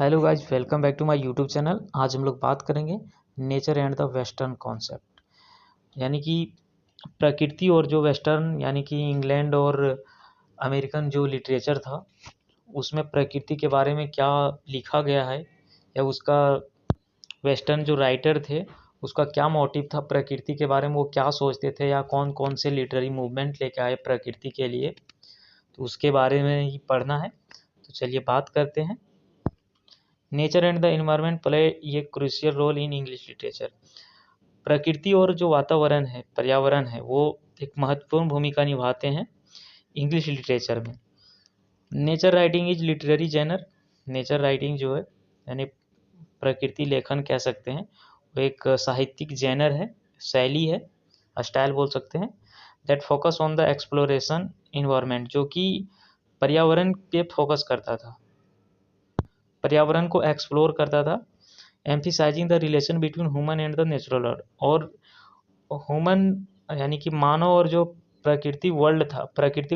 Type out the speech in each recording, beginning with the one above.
Hello guys, welcome back to my YouTube channel. आज हम लोग बात करेंगे nature and the western concept, यानी कि प्रकृति और जो वेस्टर्न यानी कि इंग्लैंड और अमेरिकन जो लिटरेचर था उसमें प्रकृति के बारे में क्या लिखा गया है, या उसका वेस्टर्न जो राइटर थे उसका क्या मोटिव था, प्रकृति के बारे में वो क्या सोचते थे, या कौन कौन से लिटरेरी मूवमेंट लेके आए प्रकृति के लिए, तो उसके बारे में ही पढ़ना है। तो चलिए बात करते हैं। Nature and the environment play ये crucial role in English literature. प्रकृति और जो वातावरण है, पर्यावरण है, वो एक महत्वपूर्ण भूमिका निभाते हैं इंग्लिश लिटरेचर में। Nature writing is literary genre. Nature writing जो है यानी प्रकृति लेखन कह सकते हैं, वो एक साहित्यिक जेनर है, शैली है, स्टाइल बोल सकते हैं। That focus on the exploration environment, जो कि पर्यावरण पे फोकस करता था, पर्यावरण को एक्सप्लोर करता था। Emphasising the relation between human and the natural world, और ह्यूमन यानी कि मानव और जो प्राकृतिक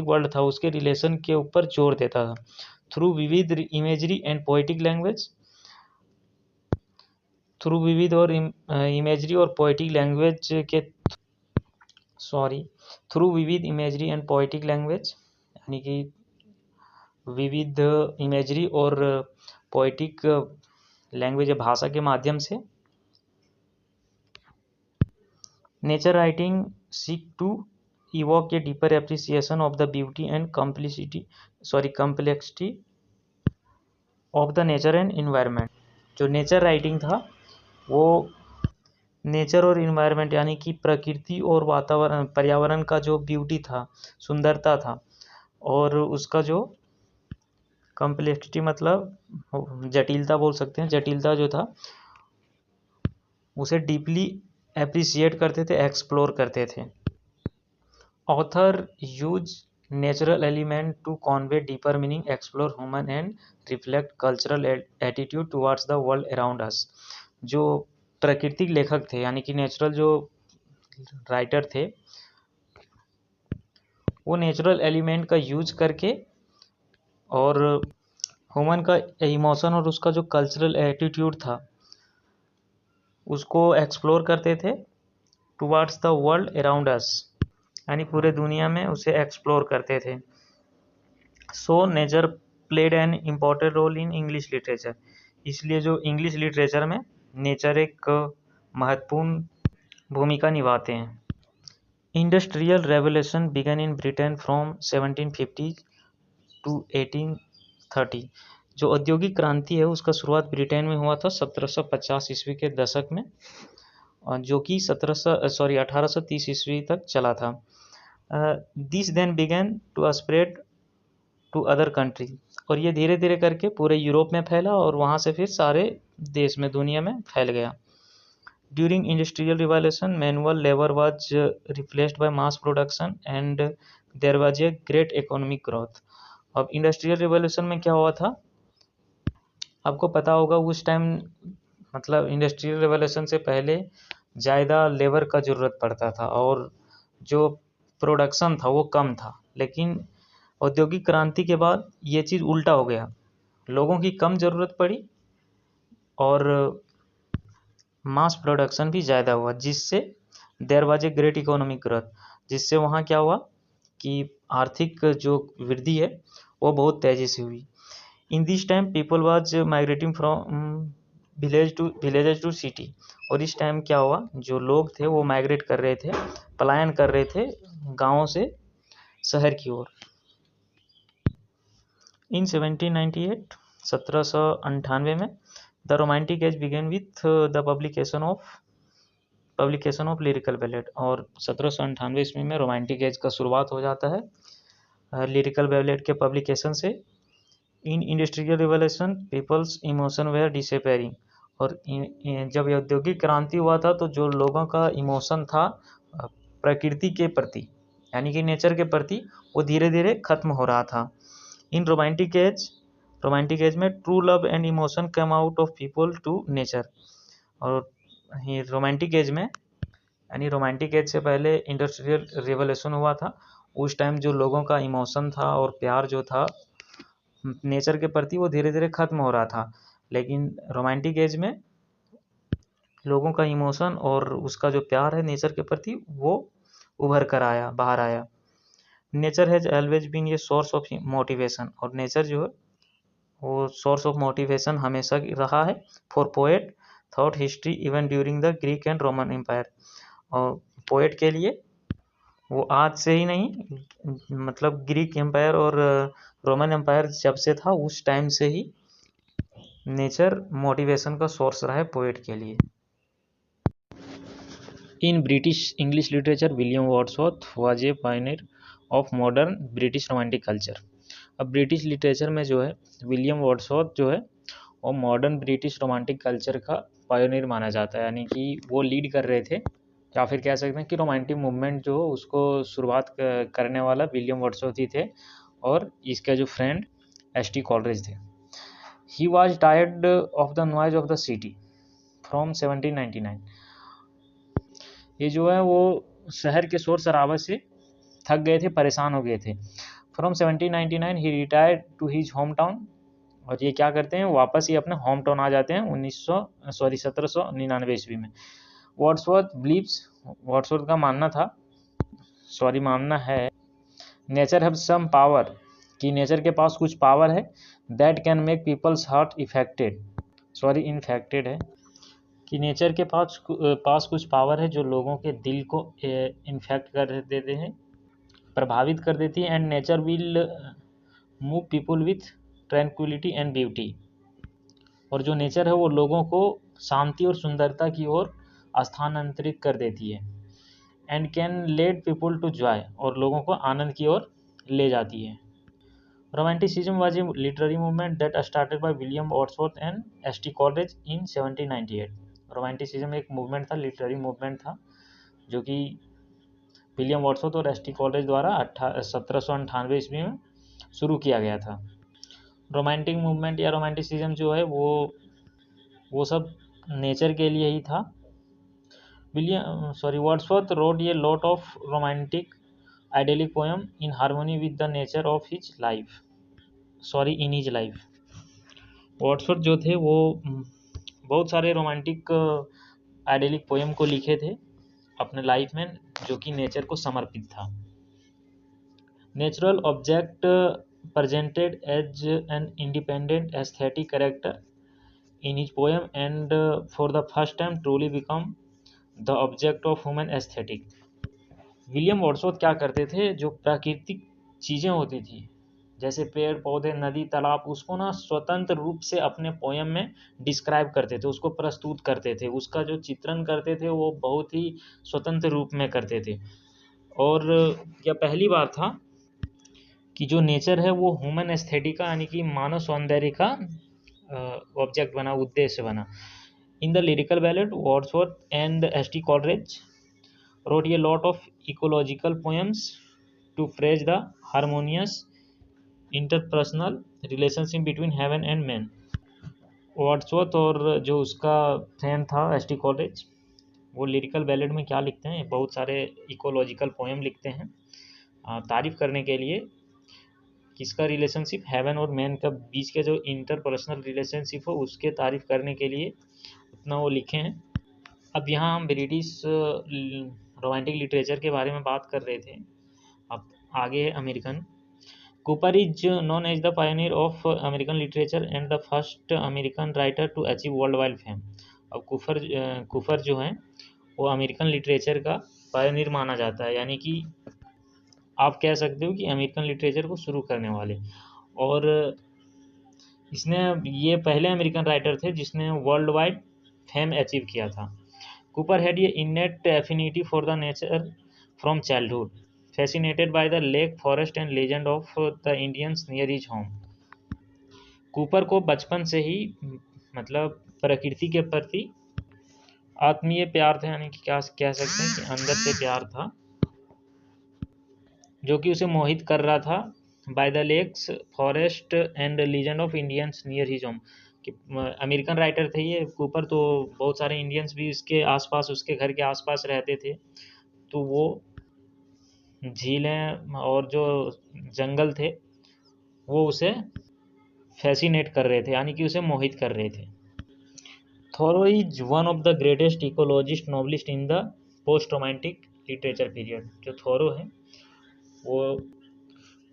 वर्ल्ड था उसके रिलेशन के ऊपर जोर देता था थ्रू विविध imagery and poetic language. Through विविध और इमेजरी और पोएटिक लैंग्वेज के थ्रू विविध इमेजरी एंड पोएटिक लैंग्वेज, यानी कि विविध इमेजरी और पोएटिक लैंग्वेज भाषा के माध्यम से। Nature writing seek to evoke a deeper appreciation of the beauty and complexity of the nature and environment। जो नेचर राइटिंग था वो नेचर और इन्वायरमेंट यानी कि प्रकृति और वातावरण पर्यावरण का जो ब्यूटी था, सुंदरता था, और उसका जो कॉम्प्लेक्सिटी मतलब जटिलता बोल सकते हैं, जटिलता जो था उसे डीपली एप्रिसिएट करते थे, एक्सप्लोर करते थे। Author use natural element to convey deeper meaning, explore human and reflect cultural attitude towards the world around us. जो प्राकृतिक लेखक थे यानी कि नेचुरल जो राइटर थे, वो नेचुरल एलिमेंट का यूज करके और ह्यूमन का इमोशन और उसका जो कल्चरल एटीट्यूड था उसको एक्सप्लोर करते थे towards the world around us, यानी पूरे दुनिया में उसे एक्सप्लोर करते थे। So nature played an important role in English literature, इसलिए जो इंग्लिश लिटरेचर में नेचर एक महत्वपूर्ण भूमिका निभाते हैं। Industrial revolution began in Britain from 1750 to 1830। जो औद्योगिक क्रांति है उसका शुरुआत ब्रिटेन में हुआ था 1750 ईस्वी के दशक में, जो कि 1830 ईस्वी तक चला था। This then began to spread to other country, और ये धीरे धीरे करके पूरे यूरोप में फैला और वहाँ से फिर सारे देश में, दुनिया में फैल गया। During industrial revolution manual labour was replaced by mass production and there was a great economic growth. अब इंडस्ट्रियल रिवॉल्यूशन में क्या हुआ था, आपको पता होगा उस टाइम, मतलब इंडस्ट्रियल रिवॉल्यूशन से पहले ज़्यादा लेबर का ज़रूरत पड़ता था और जो प्रोडक्शन था वो कम था। लेकिन औद्योगिक क्रांति के बाद ये चीज़ उल्टा हो गया, लोगों की कम ज़रूरत पड़ी और मास प्रोडक्शन भी ज़्यादा हुआ, जिससे there was a great economic growth, जिससे वहाँ क्या हुआ कि आर्थिक जो वृद्धि है वो बहुत तेज़ी से हुई। In this time people was migrating from village to city, और इस टाइम क्या हुआ, जो लोग थे वो माइग्रेट कर रहे थे, पलायन कर रहे थे गाँवों से शहर की ओर। इन 1798 1798 में the romantic age began with the publication of lyrical ballad, और 1798 ईस्वी में रोमांटिक एज का शुरुआत हो जाता है लिरिकल बैलेट के पब्लिकेशन से। In industrial revolution people's emotion were disappearing, और जब औद्योगिक क्रांति हुआ था तो जो लोगों का इमोशन था प्रकृति के प्रति यानी कि नेचर के प्रति, वो धीरे धीरे खत्म हो रहा था। इन रोमांटिक एज में true love and emotion come out of people to nature, और रोमांटिक एज में यानी रोमांटिक एज से पहले इंडस्ट्रियल रिवॉल्यूशन हुआ था, उस टाइम जो लोगों का इमोशन था और प्यार जो था नेचर के प्रति वो धीरे धीरे खत्म हो रहा था। लेकिन रोमांटिक एज में लोगों का इमोशन और उसका जो प्यार है नेचर के प्रति वो उभर कर आया, बाहर आया। नेचर हैज़ ऑलवेज बीन ये सोर्स ऑफ मोटिवेशन, और नेचर जो है वो सोर्स ऑफ मोटिवेशन हमेशा रहा है for poet thought history even during the Greek and Roman empire. और पोएट के लिए वो आज से ही नहीं, मतलब ग्रीक एम्पायर और रोमन एम्पायर जब से था उस टाइम से ही नेचर मोटिवेशन का सोर्स रहा है पोएट के लिए। In British English literature William Wordsworth was a Pioneer of modern British romantic culture. अब ब्रिटिश लिटरेचर में जो है विलियम वर्ड्सवर्थ जो है वो मॉडर्न ब्रिटिश रोमांटिक कल्चर का पायनियर माना जाता है, यानी कि वो लीड कर रहे थे, या फिर कह सकते हैं कि रोमांटिक मूवमेंट जो उसको शुरुआत करने वाला विलियम वर्ड्सवर्थ ही थे, और इसके जो फ्रेंड एस.टी. कॉलरिज थे। He was tired of the noise of the city from 1799। ये जो है वो शहर के शोर शराबे से थक गए थे, परेशान हो गए थे। From 1799 he retired to his home town, और ये क्या करते हैं वापस ही अपने होम टाउन आ जाते हैं 1799 ईस्वी में। वर्ड्सवर्थ का मानना है नेचर हैव सम पावर, कि नेचर के पास कुछ पावर है, that can make people's heart infected है, कि नेचर के पास कुछ पावर है जो लोगों के दिल को इन्फेक्ट कर देते हैं, प्रभावित कर देती है। And nature will move people with tranquillity and beauty, और जो नेचर है वो लोगों को शांति और सुंदरता की ओर स्थानांतरित कर देती है। And can lead people to joy, और लोगों को आनंद की ओर ले जाती है। Romanticism was a literary movement that started by William Wordsworth and S T. Coleridge in 1798। Romanticism एक मूवमेंट था, लिटरेरी मूवमेंट था, जो कि विलियम वर्ड्सवर्थ और एस.टी. कॉलरिज द्वारा 1798 ईस्वी में शुरू किया गया था। रोमांटिक मूवमेंट या रोमांटिसिज्म जो है वो सब नेचर के लिए ही था। Wordsworth wrote a lot of romantic idyllic poem in harmony with the nature of his life. in his life. Wordsworth जो थे वो बहुत सारे रोमांटिक आइडियलिक पोएम को लिखे थे अपने लाइफ में, जो कि नेचर को समर्पित था। Natural object presented as an independent aesthetic character in his poem, and for the first time truly become the object of human aesthetic. William Wordsworth क्या करते थे, जो प्राकृतिक चीज़ें होती थी जैसे पेड़ पौधे नदी तालाब, उसको ना स्वतंत्र रूप से अपने पोएम में डिस्क्राइब करते थे, उसको प्रस्तुत करते थे, उसका जो चित्रण करते थे वो बहुत ही स्वतंत्र रूप में करते थे। और यह पहली बार था कि जो नेचर है वो ह्यूमन एस्थेटिक का यानी कि मानव सौंदर्य का ऑब्जेक्ट बना, उद्देश्य बना। In the lyrical ballot Wordsworth and S T. Coleridge wrote a lot of ecological poems to praise the harmonious interpersonal relationship between heaven and man. Wordsworth और जो उसका फ्रेंड था एस.टी. कॉलरिज, वो लिरिकल बैलेट में क्या लिखते हैं, बहुत सारे इकोलॉजिकल पोएम लिखते हैं तारीफ करने के लिए किसका रिलेशनशिप, हेवन और मैन का बीच के जो इंटरपर्सनल रिलेशनशिप हो उसके तारीफ करने के लिए उतना वो लिखे हैं। अब यहाँ हम ब्रिटिश रोमांटिक लिटरेचर के बारे में बात कर रहे थे, अब आगे है American. Cooper is known as the pioneer of American literature and the first American writer to achieve world wide fame. अब कूपर जो हैं वो अमेरिकन लिटरेचर का पायनियर माना जाता है, यानी कि आप कह सकते हो कि अमेरिकन लिटरेचर को शुरू करने वाले, और इसने ये पहले अमेरिकन राइटर थे जिसने वर्ल्ड वाइड फेम अचीव किया था। Cooper had a इनेट affinity for the nature from childhood, fascinated by the lake forest and legend of the Indians near his home. Cooper को बचपन से ही मतलब प्रकृति के प्रति आत्मीय प्यार था, यानी कि क्या कह सकते हैं कि अंदर से प्यार था जो कि उसे मोहित कर रहा था। By the lakes forest and legend of Indians near his home, कि अमेरिकन राइटर थे ये कूपर, तो बहुत सारे इंडियंस भी इसके आसपास, उसके घर के आसपास रहते थे, तो वो झीलें और जो जंगल थे वो उसे फैसिनेट कर रहे थे, यानी कि उसे मोहित कर रहे थे। Thoreau is one of the greatest ecologist novelist in the post romantic literature period. जो थोरो है वो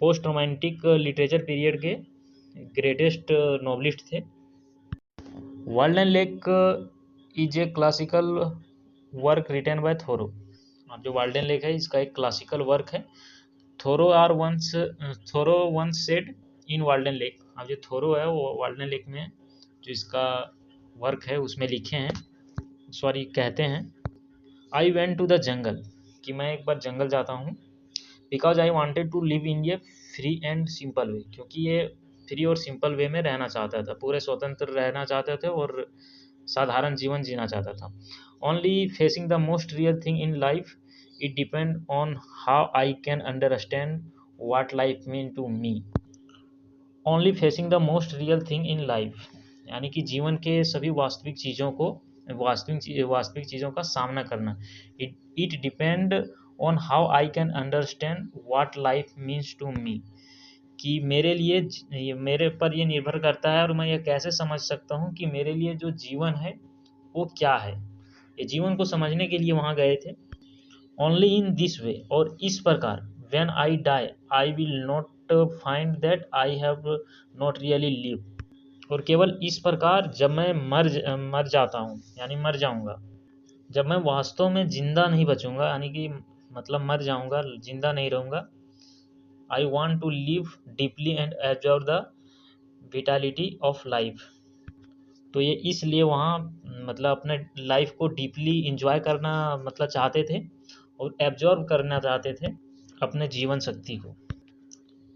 पोस्ट रोमांटिक लिटरेचर पीरियड के ग्रेटेस्ट नॉवलिस्ट थे। Walden lake is a classical work written by Thoreau. अब जो वाल्डन लेक है इसका एक क्लासिकल वर्क है। Thoreau once said in Walden lake. अब जो थोरो है वो वाल्डन लेक में जो इसका वर्क है उसमें लिखे हैं, सॉरी कहते हैं, I went to the jungle, कि मैं एक बार जंगल जाता हूँ, because I wanted to live in a free and simple way, क्योंकि ये फ्री और सिंपल वे में रहना चाहता था, पूरे स्वतंत्र रहना चाहते थे और साधारण जीवन जीना चाहता था। Only facing the most real thing in life, it depend on how I can understand what life mean to me. Only facing the most real thing in life, यानी कि जीवन के सभी वास्तविक चीज़ों को वास्तविक चीज़ों का सामना करना। It depend on how I can understand what life means to me, कि मेरे लिए मेरे पर ये निर्भर करता है और मैं ये कैसे समझ सकता हूँ कि मेरे लिए जो जीवन है वो क्या है। ये जीवन को समझने के लिए वहाँ गए थे। ओनली इन दिस वे, और इस प्रकार, when I die I will not find that I have not really live, और केवल इस प्रकार जब मैं मर जाता हूँ, यानी मर जाऊँगा, जब मैं वास्तव में जिंदा नहीं बचूंगा, यानी कि मतलब मर जाऊंगा, जिंदा नहीं रहूँगा। I want to live deeply and absorb the vitality of life. तो ये इसलिए वहाँ मतलब अपने लाइफ को डीपली इंजॉय करना मतलब चाहते थे और एब्जॉर्ब करना चाहते थे अपने जीवन शक्ति को।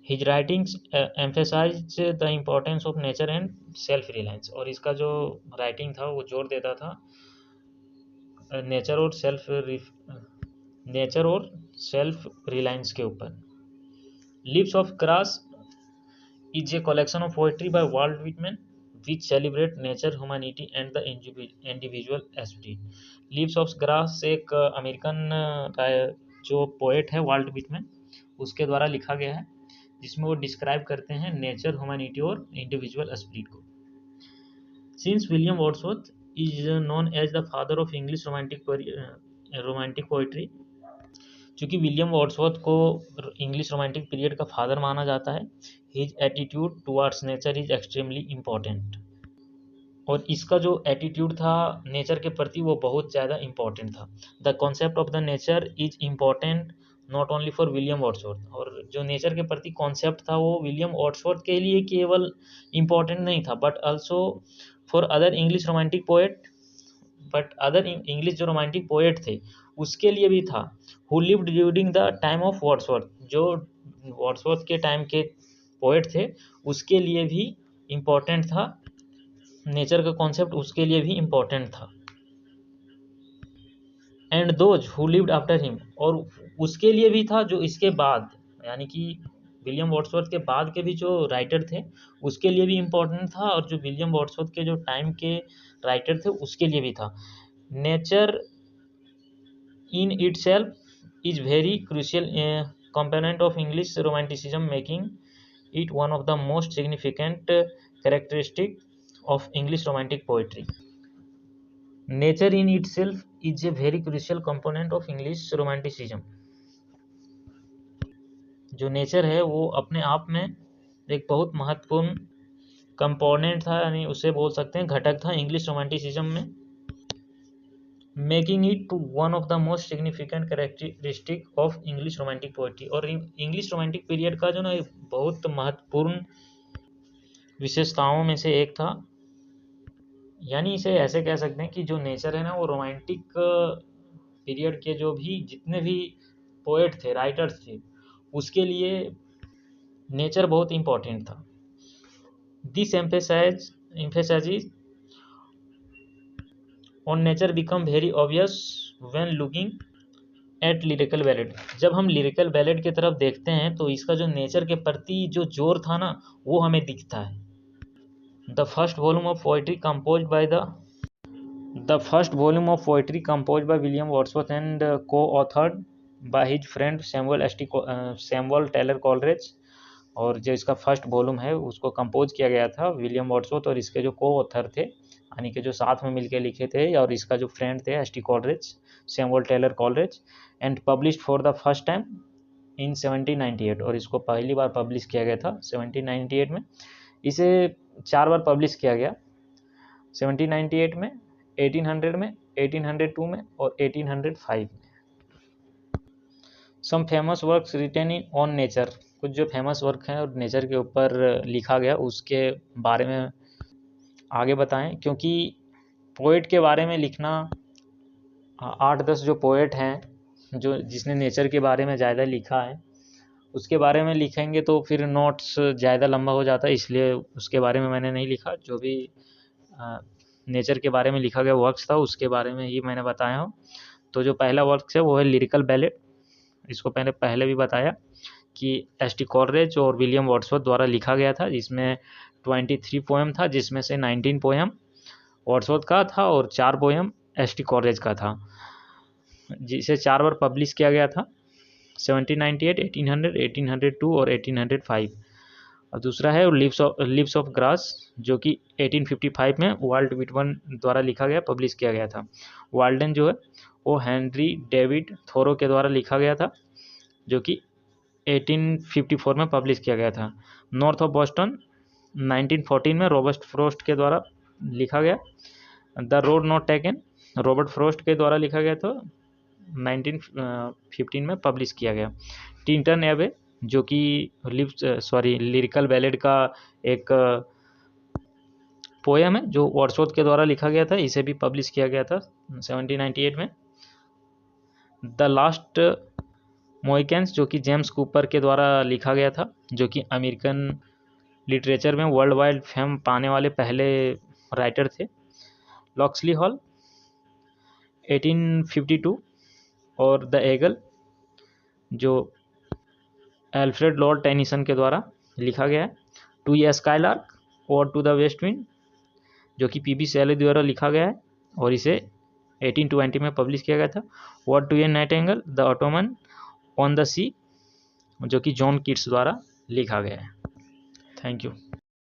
His writings emphasize the importance of nature and self reliance, और इसका जो राइटिंग था वो जोर देता था नेचर और सेल्फ रिलायंस के ऊपर। Leaves of grass is a collection of poetry by Walt Whitman which celebrate nature, humanity and the individual spirit. Leaves of Grass एक अमेरिकन का जो पोएट है वाल्ट विटमैन, उसके द्वारा लिखा गया है, जिसमें वो डिस्क्राइब करते हैं नेचर, ह्यूमैनिटी और इंडिविजुअल स्पिरिट को। Since William Wordsworth is known as the father of English romantic poetry, चूँकि विलियम वर्ड्सवर्थ को इंग्लिश रोमांटिक पीरियड का फादर माना जाता है, his attitude towards nature is extremely important, और इसका जो एटीट्यूड था नेचर के प्रति वो बहुत ज़्यादा इम्पॉर्टेंट था। The concept of the nature is important not only for William Wordsworth, और जो नेचर के प्रति कॉन्सेप्ट था वो विलियम वर्ड्सवर्थ के लिए केवल इम्पॉर्टेंट नहीं था, but also for other English romantic poet, but other English जो रोमांटिक पोएट थे उसके लिए भी था, who lived during the time of Wordsworth, जो वर्ड्सवर्थ के टाइम के पोएट थे उसके लिए भी इम्पोर्टेंट था, नेचर का कॉन्सेप्ट उसके लिए भी इम्पोर्टेंट था। And those who lived after him, और उसके लिए भी था जो इसके बाद, यानी कि विलियम वर्ड्सवर्थ के बाद के भी जो राइटर थे उसके लिए भी इम्पोर्टेंट था, और जो विलियम वर्ड्सवर्थ के जो टाइम के राइटर थे उसके लिए भी था। Nature in itself is very crucial component of English Romanticism, making it one of the most significant characteristic of English Romantic poetry. Nature in itself is a very crucial component of English Romanticism. जो nature है वो अपने आप में एक बहुत महत्वपूर्ण component था, यानी उसे बोल सकते हैं घटक था इंग्लिश रोमांटिसिज्म में, making it to one of the most significant characteristic of English romantic poetry. और इंग्लिश रोमांटिक पीरियड का जो ना बहुत महत्वपूर्ण विशेषताओं में से एक था, यानी इसे ऐसे कह सकते हैं कि जो नेचर है ना वो रोमांटिक पीरियड के जो भी जितने भी पोएट थे, राइटर्स थे, उसके लिए नेचर बहुत इम्पोर्टेंट था। This emphasize on nature become very obvious when looking at lyrical ballad. जब हम लिरिकल बैलेड की तरफ देखते हैं तो इसका जो नेचर के प्रति जो जोर था ना वो हमें दिखता है। The first volume of poetry composed bye William Wordsworth and co-authored by his friend Samuel Taylor Coleridge और जो इसका फर्स्ट वॉल्यूम है उसको कंपोज किया गया था विलियम वर्ड्सवर्थ, और इसके जो को ऑथर थे यानी कि जो साथ में मिलकर लिखे थे, और इसका जो फ्रेंड थे S T Coleridge, Samuel Taylor Coleridge, and published for the first time in 1798, और इसको पहली बार पब्लिश किया गया था 1798 में। इसे 4 बार पब्लिश किया गया, 1798 में, 1800 में, 1802 में और 1805 में। Some famous works written in on nature, कुछ जो फेमस वर्क हैं और नेचर के ऊपर लिखा गया उसके बारे में आगे बताएं, क्योंकि पोएट के बारे में लिखना 8-10 जो पोएट हैं जो जिसने नेचर के बारे में ज़्यादा लिखा है उसके बारे में लिखेंगे तो फिर नोट्स ज़्यादा लंबा हो जाता है, इसलिए उसके बारे में मैंने नहीं लिखा। जो भी नेचर के बारे में लिखा गया वर्क्स था उसके बारे में ही मैंने बताया हूँ। तो जो पहला वर्क है वो है लिरिकल बैलेट। इसको पहले भी बताया कि एस टी कॉलरेज और विलियम वर्ड्सवर्थ द्वारा लिखा गया था, जिसमें 23 पोएम था, जिसमें से 19 पोएम वर्ड्सवर्थ का था और 4 पोएम एस टी कॉलरेज का था, जिसे 4 बार पब्लिश किया गया था 1798, 1800, 1802 और 1805। और दूसरा है लिव्स ऑफ ग्रास, जो कि 1855 में वाल्ट विटमन द्वारा लिखा गया, पब्लिश किया गया था। वाल्डन जो है वो हेनरी डेविड थोरो के द्वारा लिखा गया था, जो कि 1854 में पब्लिश किया गया था। नॉर्थ ऑफ बॉस्टन 1914 में रॉबर्ट फ्रोस्ट के द्वारा लिखा गया। The road not taken Robert frost के द्वारा लिखा गया, तो 1915 में पब्लिश किया गया। टिंटन एबे जो कि लिरिकल बैलेड का एक पोएम है जो वर्ड्सवर्थ के द्वारा लिखा गया था, इसे भी पब्लिश किया गया था 1798 में। द लास्ट मोहिकन्स जो कि जेम्स कूपर के द्वारा लिखा गया था, जो कि अमेरिकन लिटरेचर में वर्ल्ड वाइड फेम पाने वाले पहले राइटर थे। लॉक्सली हॉल 1852 और द एगल जो एल्फ्रेड लॉर्ड टेनिसन के द्वारा लिखा गया है। टू ए स्काईलार्क और टू द वेस्ट विंड जो कि पी.बी. शैली द्वारा लिखा गया है और इसे 1820 में पब्लिश किया गया था। Word to a nightingale the autumn on the sea जो कि जॉन कीट्स द्वारा लिखा गया है। Thank you.